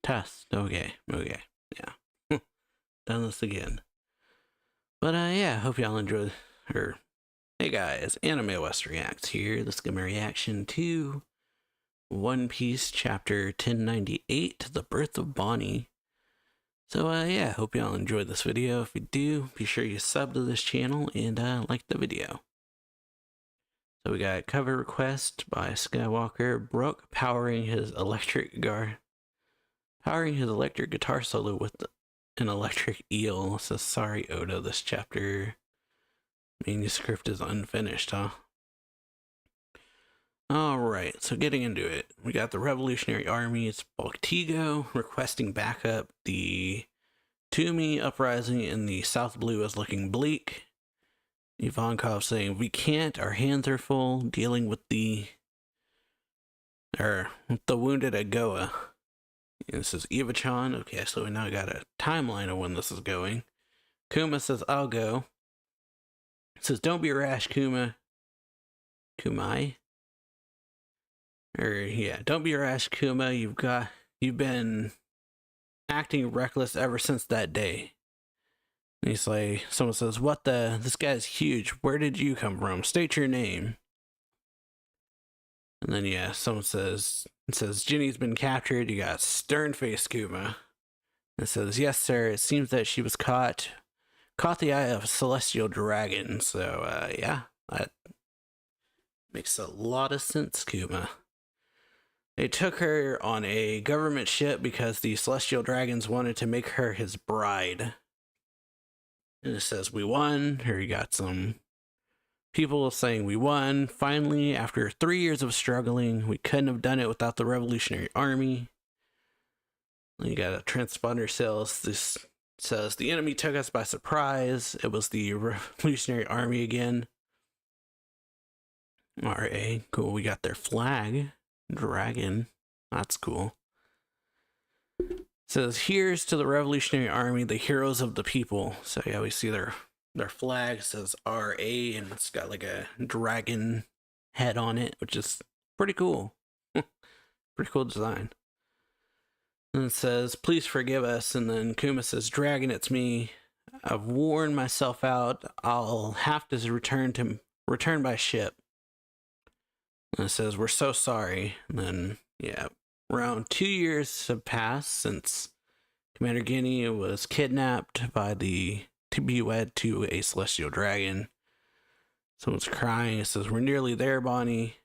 Test. Okay. Yeah. Done this again. But yeah, hope y'all enjoyed. Hey guys, Anime West Reacts here. This is gonna be a reaction to One Piece Chapter 1098, The Birth of Bonnie. So yeah, hope y'all enjoyed this video. If you do, be sure you sub to this channel and like the video. So we got cover request by Skywalker. Brook powering his electric guitar solo with an electric eel. Says, sorry Oda, this chapter manuscript is unfinished, huh? Alright, so getting into it. We got the Revolutionary Army. It's Baltigo requesting backup. The Toomey uprising in the South Blue is looking bleak. Ivankov saying, we can't, our hands are full, dealing with the wounded at Goa. And this is Eva-chan. Okay, so we now got a timeline of when this is going. Kuma says, I'll go. It says, don't be rash, Kuma. Kumai? Don't be rash, Kuma. You've been acting reckless ever since that day. And he's like, someone says, what the? This guy's huge. Where did you come from? State your name. And then, yeah, someone says, it says, Ginny's been captured. You got stern-faced Kuma. It says, yes, sir. It seems that she was caught the eye of a celestial dragon. So, yeah, that makes a lot of sense, Kuma. They took her on a government ship because the celestial dragons wanted to make her his bride. And it says, we won. Here you got some people saying we won. Finally, after 3 years of struggling, we couldn't have done it without the Revolutionary Army. You got a transponder cells. This says, the enemy took us by surprise. It was the Revolutionary Army again. RA, cool. We got their flag. Dragon. That's cool. It says, here's to the Revolutionary Army, the heroes of the people. So yeah, we see their flag. It says RA, and it's got like a dragon head on it, which is pretty cool. Pretty cool design. And it says, please forgive us. And then Kuma says, dragon, it's me. I've worn myself out. I'll have to return by ship. And it says, we're so sorry. And then, yeah, around 2 years have passed since Commander Ginny was kidnapped to be wed to a celestial dragon. Someone's crying. It says, we're nearly there, Bonnie.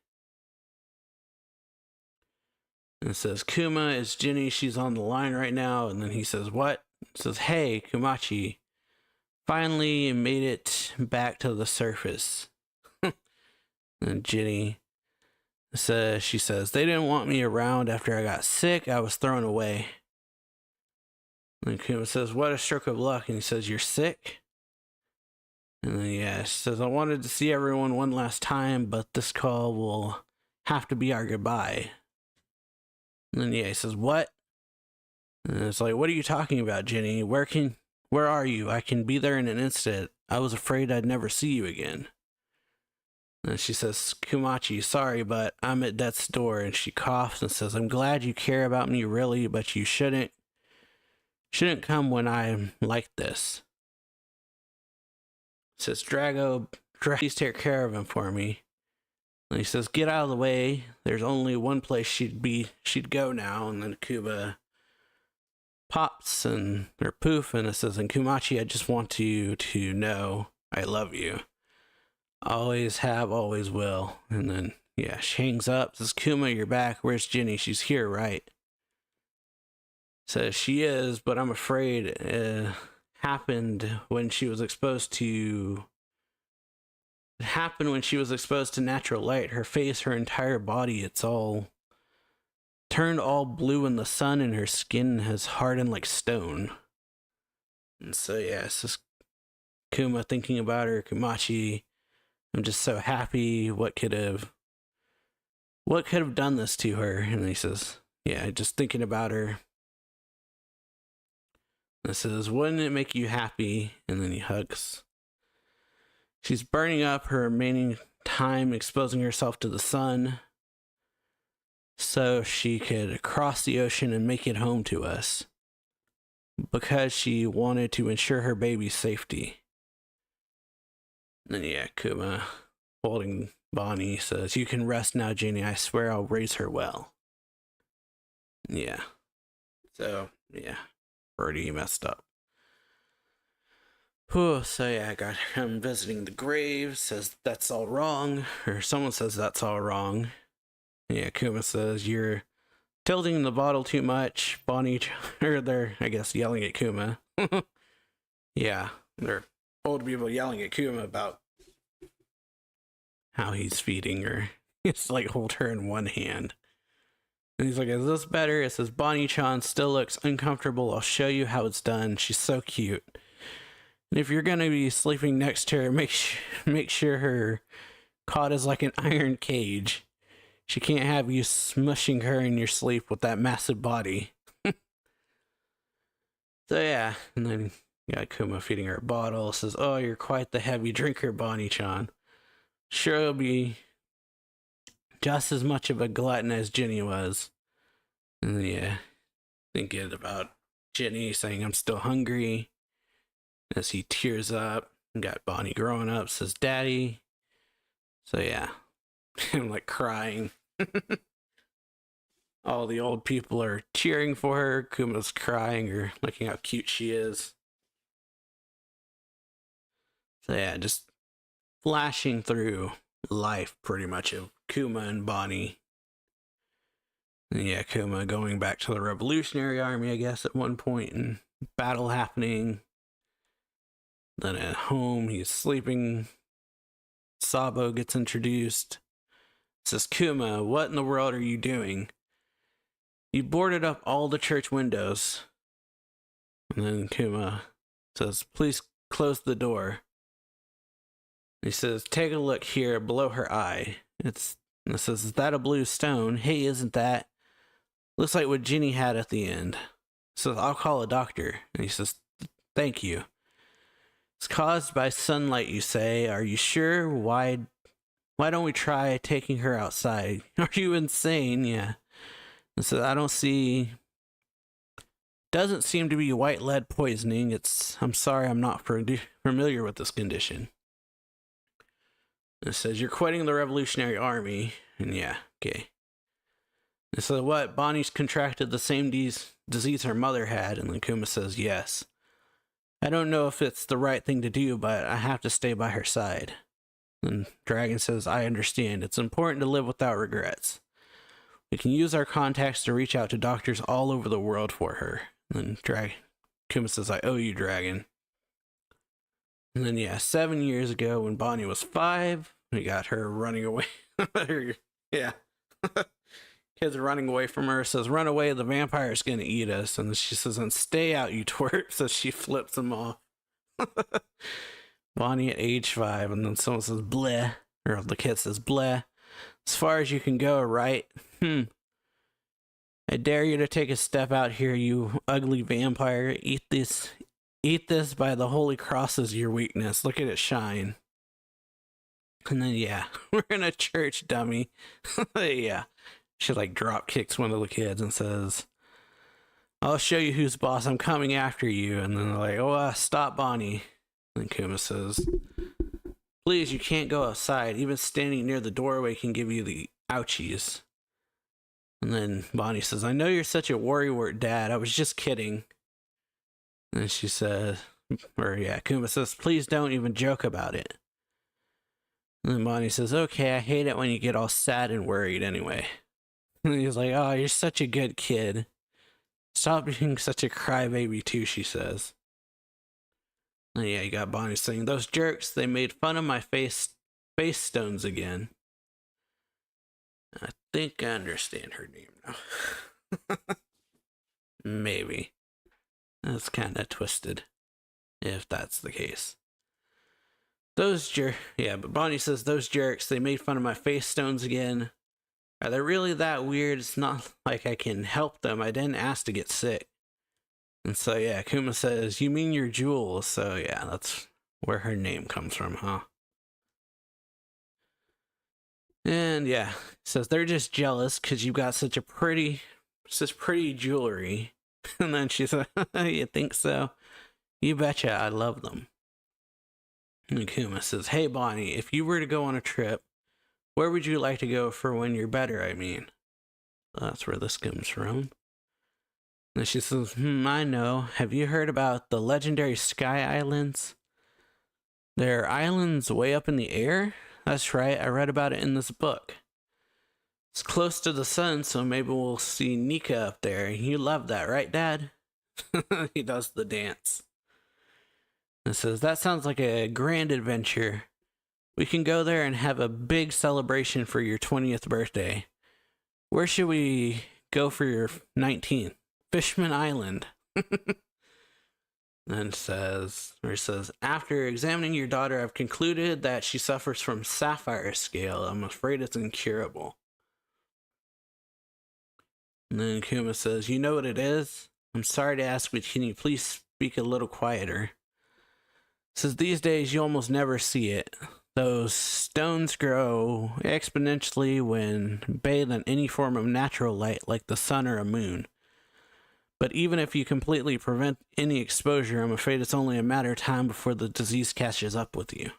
And it says, Kuma is Ginny. She's on the line right now. And then he says, what? It says, hey, Kumachi. Finally made it back to the surface. And Ginny she says, they didn't want me around after I got sick. I was thrown away. And Kuma says, what a stroke of luck. And he says, you're sick? And then, yeah, she says, I wanted to see everyone one last time, but this call will have to be our goodbye. And then, yeah, he says, what? And it's like, what are you talking about, Ginny? Where are you? I can be there in an instant. I was afraid I'd never see you again. And she says, Kumachi, sorry, but I'm at death's door. And she coughs and says, I'm glad you care about me, really, but you shouldn't come when I'm like this. Says, Drago, please take care of him for me. And he says, get out of the way. There's only one place she'd go now. And then Kuba pops or poof, and it says, and Kumachi, I just want you to know I love you. Always have, always will. And then, yeah, she hangs up. Says, Kuma, you're back. Where's Ginny? She's here, right? Says, she is, but I'm afraid it happened when she was exposed to... It happened when she was exposed to natural light. Her face, her entire body, it's all... turned all blue in the sun, and her skin has hardened like stone. And so, yeah, it's just Kuma thinking about her. Kumachi... I'm just so happy. What could have done this to her? And he says, yeah, just thinking about her. And it says, wouldn't it make you happy? And then he hugs. She's burning up her remaining time, exposing herself to the sun. so she could cross the ocean and make it home to us because she wanted to ensure her baby's safety. And then, yeah, Kuma, holding Bonnie, says, "You can rest now, Ginny. I swear I'll raise her well." Yeah. So, yeah, Birdie messed up. Whew, so yeah, I got him visiting the grave, says that's all wrong, or someone says that's all wrong. Yeah, Kuma says, "You're tilting the bottle too much." Bonnie, or they're, I guess, yelling at Kuma. Yeah, they're old people yelling at Kuma about how he's feeding her. It's like hold her in one hand. And he's like, "Is this better?" It says, "Bonnie-chan still looks uncomfortable. I'll show you how it's done. She's so cute. And if you're gonna be sleeping next to her, make sure her cot is like an iron cage. She can't have you smushing her in your sleep with that massive body." So yeah, and then you got Kuma feeding her a bottle. Says, "Oh, you're quite the heavy drinker, Bonnie-chan. Sure, it'll be just as much of a glutton as Ginny was." And yeah, thinking about Ginny saying, "I'm still hungry," as he tears up. And got Bonnie growing up, says, "Daddy." So yeah, I'm like crying. All the old people are cheering for her. Kuma's crying or looking how cute she is. So yeah, just flashing through life pretty much of Kuma and Bonnie. And yeah, Kuma going back to the Revolutionary Army, I guess, at one point, and battle happening. Then at home, he's sleeping. Sabo gets introduced. Says, "Kuma, what in the world are you doing? You boarded up all the church windows." And then Kuma says, "Please close the door." He says, "Take a look here below her eye." It says, "Is that a blue stone? Hey, isn't that? Looks like what Ginny had at the end." So "I'll call a doctor." And he says, "Thank you. It's caused by sunlight, you say. Are you sure? Why don't we try taking her outside?" "Are you insane?" Yeah. And so "I don't see. Doesn't seem to be white lead poisoning. I'm sorry, I'm not familiar with this condition." It says, "You're quitting the Revolutionary Army." And yeah, okay. And so what? Bonnie's contracted the same disease her mother had. And then Kuma says, "Yes. I don't know if it's the right thing to do, but I have to stay by her side." And Dragon says, "I understand. It's important to live without regrets. We can use our contacts to reach out to doctors all over the world for her." And then Kuma says, "I owe you, Dragon." And then, yeah, 7 years ago when Bonnie was 5, we got her running away. Yeah. Kids are running away from her. Says, "Run away, the vampire's gonna eat us." And she says, "And stay out, you twerp." So she flips them off. Bonnie at age 5, and then someone says, "Bleh," or the kid says, "Bleh. As far as you can go, right? I dare you to take a step out here, you ugly vampire. Eat this by the holy cross as your weakness. Look at it shine." And then, yeah, we're in a church, dummy. Yeah. She like drop kicks one of the kids and says, "I'll show you who's boss. I'm coming after you." And then they're like, "Oh, stop, Bonnie." And Kuma says, "Please, you can't go outside. Even standing near the doorway can give you the ouchies." And then Bonnie says, "I know you're such a worrywart, Dad. I was just kidding." And she says, Kuma says, "Please don't even joke about it." And then Bonnie says, "Okay, I hate it when you get all sad and worried anyway." And he's like, "Oh, you're such a good kid. Stop being such a crybaby too," she says. And yeah, you got Bonnie saying, "Those jerks, they made fun of my face stones again." I think I understand her name now. Maybe. That's kind of twisted, if that's the case. But Bonnie says, "Those jerks, they made fun of my face stones again. Are they really that weird? It's not like I can help them. I didn't ask to get sick." And so, yeah, Kuma says, "You mean your jewels?" So, yeah, that's where her name comes from, huh? And yeah, says they're just jealous because you got such pretty jewelry. And then she said, you think so? You betcha, I love them. And Kuma says, hey Bonnie, if you were to go on a trip, where would you like to go for when you're better, I mean? That's where this comes from. And she says, I know. Have you heard about the legendary Sky Islands? They're islands way up in the air? That's right, I read about it in this book. It's close to the sun, so maybe we'll see Nika up there. You love that, right, Dad? He does the dance. And says, that sounds like a grand adventure. We can go there and have a big celebration for your 20th birthday. Where should we go for your 19th? Fishman Island. Then says, after examining your daughter, I've concluded that she suffers from sapphire scale. I'm afraid it's incurable. And then Kuma says, you know what it is? I'm sorry to ask, but can you please speak a little quieter? Says, these days you almost never see it. Those stones grow exponentially when bathed in any form of natural light like the sun or a moon. But even if you completely prevent any exposure, I'm afraid it's only a matter of time before the disease catches up with you.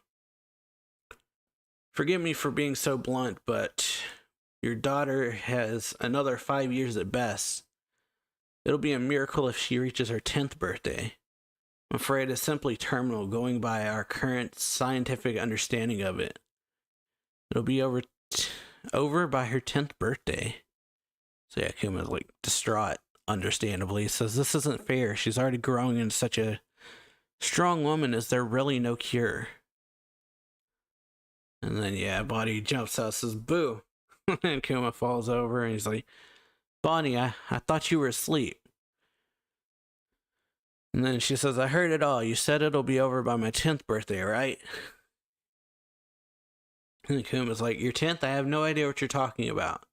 Forgive me for being so blunt, but your daughter has another 5 years at best. It'll be a miracle if she reaches her 10th birthday. I'm afraid it's simply terminal going by our current scientific understanding of it. It'll be over by her 10th birthday. So yeah, Kuma's like distraught, understandably. He says, this isn't fair. She's already growing into such a strong woman. Is there really no cure? And then yeah, Bonnie jumps out and says, boo. And Kuma falls over and he's like, Bonnie, I thought you were asleep. And then she says, I heard it all. You said it'll be over by my 10th birthday, right? And Kuma's like, your 10th? I have no idea what you're talking about.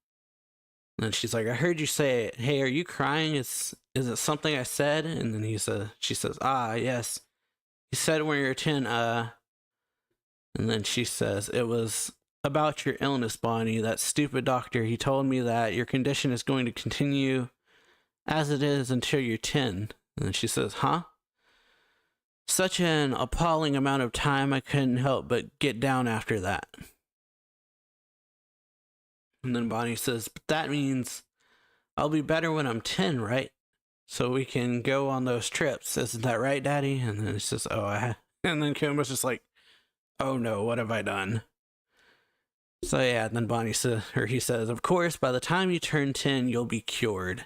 And then she's like, I heard you say it. Hey, are you crying? Is it something I said? And then she says, yes. You said when you were 10, And then she says, it was about your illness, Bonnie. That stupid doctor, he told me that your condition is going to continue as it is until you're 10. And she says, huh? Such an appalling amount of time, I couldn't help but get down after that. And then Bonnie says, but that means I'll be better when I'm 10, right? So we can go on those trips. Isn't that right, Daddy? And then she says, and then Kuma's just like, oh no, what have I done? So yeah, and then he says, of course, by the time you turn 10, you'll be cured.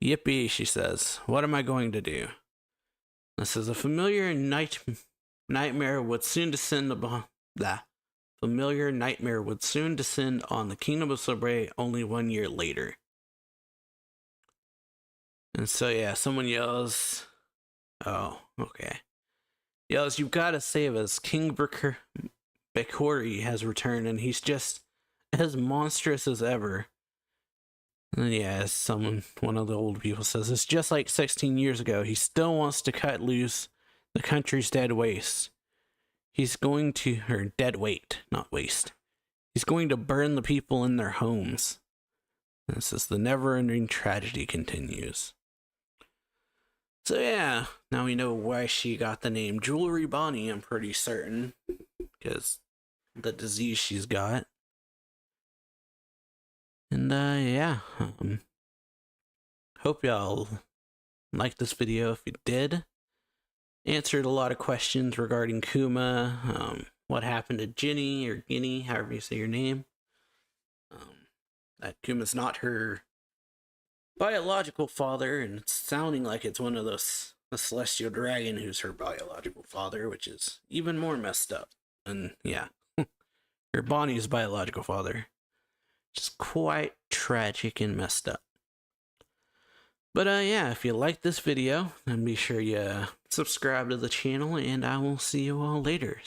Yippee, she says. What am I going to do? This is a familiar nightmare would soon descend upon the kingdom of Sabre only 1 year later. And so yeah, someone yells, oh, okay. Yells, you've got to save us. King Bakori has returned and he's just as monstrous as ever. And yeah, as one of the old people says, it's just like 16 years ago. He still wants to cut loose the country's dead waste. He's going to, or dead weight, not waste. He's going to burn the people in their homes. And this is the never-ending tragedy continues. So yeah, now we know why she got the name Jewelry Bonnie, I'm pretty certain. Because the disease she's got. And yeah, hope y'all liked this video. If you did, answered a lot of questions regarding Kuma, what happened to Ginny, or Ginny, however you say your name. That Kuma's not her biological father, and it's sounding like it's one of those, the Celestial Dragon who's her biological father, which is even more messed up. And yeah, her Bonnie's biological father. Just quite tragic and messed up. But yeah, if you liked this video, then be sure you subscribe to the channel, and I will see you all later.